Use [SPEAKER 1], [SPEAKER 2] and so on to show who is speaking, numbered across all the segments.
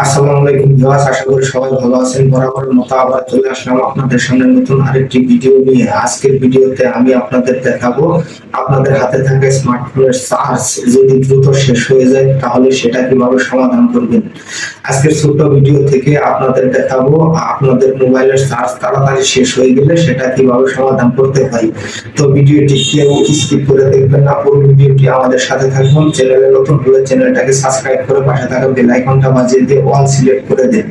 [SPEAKER 1] আসসালামু আলাইকুম ভিউয়ার্স, আশা করি সবাই ভালো আছেন। বরাবরের মতো আবার চলে আসলাম আপনাদের সামনে নতুন আরেকটি ভিডিও নিয়ে। আজকের ভিডিওতে আমি আপনাদের দেখাবো আপনাদের হাতে থাকা স্মার্টফোনের চার্জ যদি দ্রুত শেষ হয়ে যায় তাহলে সেটা কিভাবে সমাধান করবেন। আজকের ছোট্ট ভিডিও থেকে আপনাদের দেখাবো আপনাদের মোবাইলের চার্জ তাড়াতাড়ি শেষ হয়ে গেলে সেটা কিভাবে সমাধান করতে হয়। তো ভিডিওটি কেউ স্কিপ করে দেখবেন না, পুরো ভিডিওটি আমাদের সাথে থাকুন। চ্যানেলে নতুন হলে চ্যানেলটাকে সাবস্ক্রাইব করে পাশে থাকা বেল আইকনটা বাজিয়ে দিয়ে অল সিলেক্ট করে দিন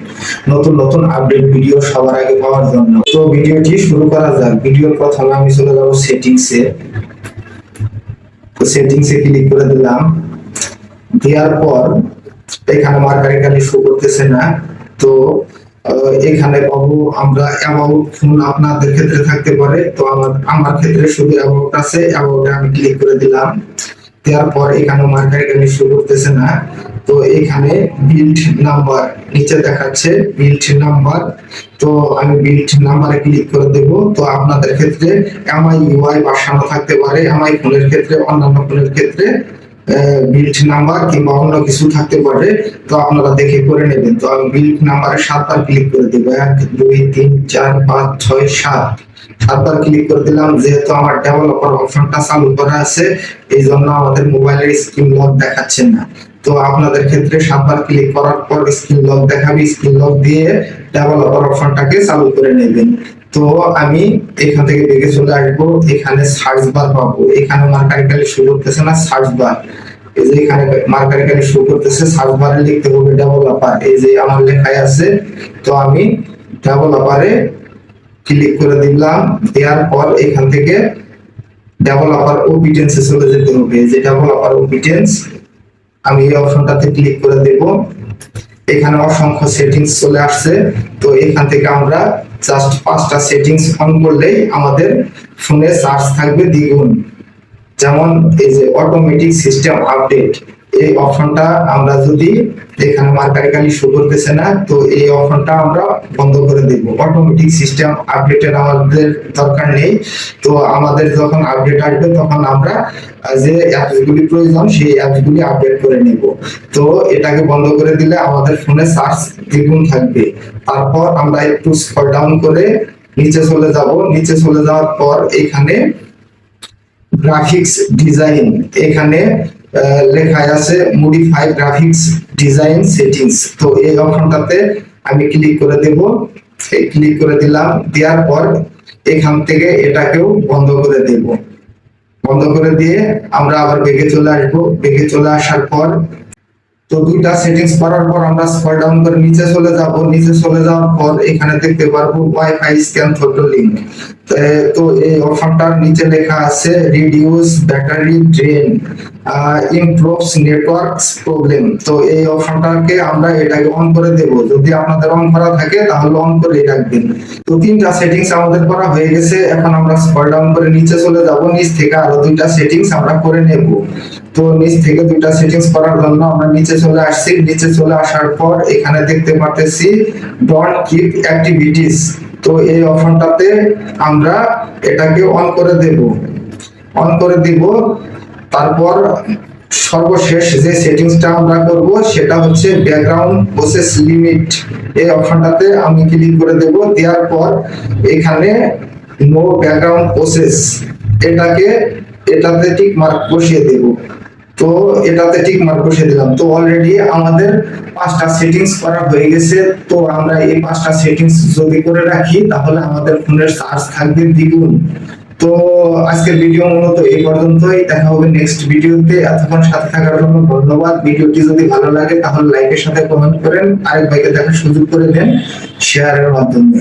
[SPEAKER 1] নতুন নতুন আপডেট ভিডিও সবার আগে পাওয়ার জন্য। তো ভিডিওটি শুরু করা যাক। ভিডিওর প্রথমে আমি চলে যাব সেটিংসে। তো সেটিংসে ক্লিক করে দিলাম। দেওয়ার পর এখানে মার্কারি কালি শো করতেছে না, তো এখানে পাবো আমরা অ্যাবাউট ফোন। আপনাদের ক্ষেত্রে থাকতে পারে, তো আমার ক্ষেত্রে শুধু অ্যাবাউট আছে। অ্যাবাউটে আমি ক্লিক করে দিলাম। দেওয়ার পর এখানে মার্কারি কালি শো করতেছে না, তো এখানে বিল্ড নাম্বার নিচে দেখাচ্ছে বিল্ড নাম্বার। তো আমি বিল্ড নাম্বারে ক্লিক করে দেব। তো আপনাদের ক্ষেত্রে এমআই ইউআই বসানো থাকতে পারে, এমআই ফোনের ক্ষেত্রে, অন্যান্য ফোনের ক্ষেত্রে বিল্ড নাম্বার কিংবা অন্য কিছু থাকতে পারে, তো আপনারা দেখে করে নেবেন। তো আমি বিল্ড নাম্বারে 7বার ক্লিক করে দেব। 1 2 3 4 5 6 7 7বার ক্লিক করে দিলাম। যেহেতু আমার ডেভেলপার অপশনটা চালু করা আছে, এই জন্য আমাদের মোবাইলের স্ক্রিন লক দেখাচ্ছে না। তো আপনাদের ক্ষেত্রে 7বার ক্লিক করার পর স্ক্রিন লক দেখাবে, স্ক্রিন লক দিয়ে ডেভেলপার অপশনটাকে চালু করে নেবেন। তো আমি এখান থেকে দেখে চলে আসবো, এখানে সার্চ বার পাবো। এখানে মার্কারি কালি শো করতেছে না, সার্চ বার। এই যে এখানে মার্কারি কালি শো করতেছে, সার্চ বারে লিখতে হবে ডেভেলপার। এই যে আমার লেখাই আছে, তো আমি ডেভেলপারে ক্লিক করে দিলাম। দেওয়ার পর এখান থেকে ডেভেলপার ওবিটেন্সে চলে যেতে হবে। এই যে ডেভেলপার ওবিটেন্স, আমি এই অপশনটাতে ক্লিক করে দেব। এখানে অসংখ্য সেটিংস চলে আসছে, তো এখান থেকে আমরা জাস্ট 5টা সেটিংস অন করলেই আমাদের ফোনে চার্জ থাকবে দ্বিগুণ। যেমন এই যে অটোমেটিক সিস্টেম আপডেট, এই অপশনটা আমরা যদি, এখানে মার্কারি কালি শো করতেছে না, তো এই অপশনটা আমরা বন্ধ করে দেব। অটোমেটিক সিস্টেম আপডেটের আমাদের দরকার নেই। তো আমাদের যখন আপডেট আসবে তখন আমরা যে অ্যাপসগুলি প্রয়োজন সেই অ্যাপসগুলি আপডেট করে নেব। তো এটাকে বন্ধ করে দিলে আমাদের ফোনে চার্জ দ্বিগুণ থাকবে। তারপর আমরা একটু স্ক্রল ডাউন করে নিচে চলে যাব। নিচে চলে যাওয়ার পর এখানে গ্রাফিক্স ডিজাইন, এখানে লেখা আছে মডিফাই গ্রাফিক্স ডিজাইন সেটিংস। তো এই অপশনটাতে আমি ক্লিক করে দেব। ক্লিক করে দিলাম। দেওয়ার পর এখান থেকে এটাকেও বন্ধ করে দেব। বন্ধ করে দিয়ে আমরা আবার ব্যাগে চলে আসবো। ব্যাগে চলে আসার পর তো 2টা সেটিংস করার পর আমরা স্ক্রল ডাউন করে নিচে চলে যাব। নিচে চলে যাওয়ার পর এখানে দেখতে পারবো ওয়াইফাই স্ক্যান ফটো লিংক। তো এই অপশনটার নিচে লেখা আছে reduce battery drain, improves networks problem. তো এই অপশনটাকে আমরা এটাকে অন করে দেব। যদি আপনাদের অন করা থাকে তাহলে অন করে রাখবেন। তো 3টা সেটিংস আমাদের করা হয়ে গেছে। এখন আমরা স্ক্রল ডাউন করে নিচে চলে যাব। নিচ থেকে আরো 2টা সেটিংস আমরা করে নেব। তো নিচ থেকে 2টা সেটিংস করার জন্য আমরা নিচে চলে আসছি। নিচে চলে আসার পর এখানে দেখতে পাচ্ছি ডোন্ট কিপ অ্যাক্টিভিটিস। তো এই অপশনটাতে আমরা এটাকে অন করে দেব। অন করে দিব। তারপর সর্বশেষ যে সেটিংসটা আমরা করব সেটা হচ্ছে ব্যাকগ্রাউন্ড প্রসেস লিমিট। এই অপশনটাতে আমি ক্লিক করে দেব। দেওয়ার পর এখানে নো ব্যাকগ্রাউন্ড প্রসেস, এটাতে টিক মার্ক বসিয়ে দেব। তো এটাতে টিক মার্ক বসিয়ে দিলাম। তো অলরেডি আমাদের 5টা সেটিংস করা হয়ে গেছে। তো আমরা এই 5টা সেটিংস যদি করে রাখি তাহলে আমাদের ফোনের চার্জ থাকবে দ্বিগুণ। তো আজকের ভিডিও মূলত এই পর্যন্তই। দেখা হবে নেক্সট ভিডিওতে। এতক্ষণ সাথে থাকার জন্য ধন্যবাদ। ভিডিওটি যদি ভালো লাগে তাহলে লাইকের সাথে কমেন্ট করেন, আরেক ভাইকে দেখার সুযোগ করে দেন শেয়ারের মাধ্যমে।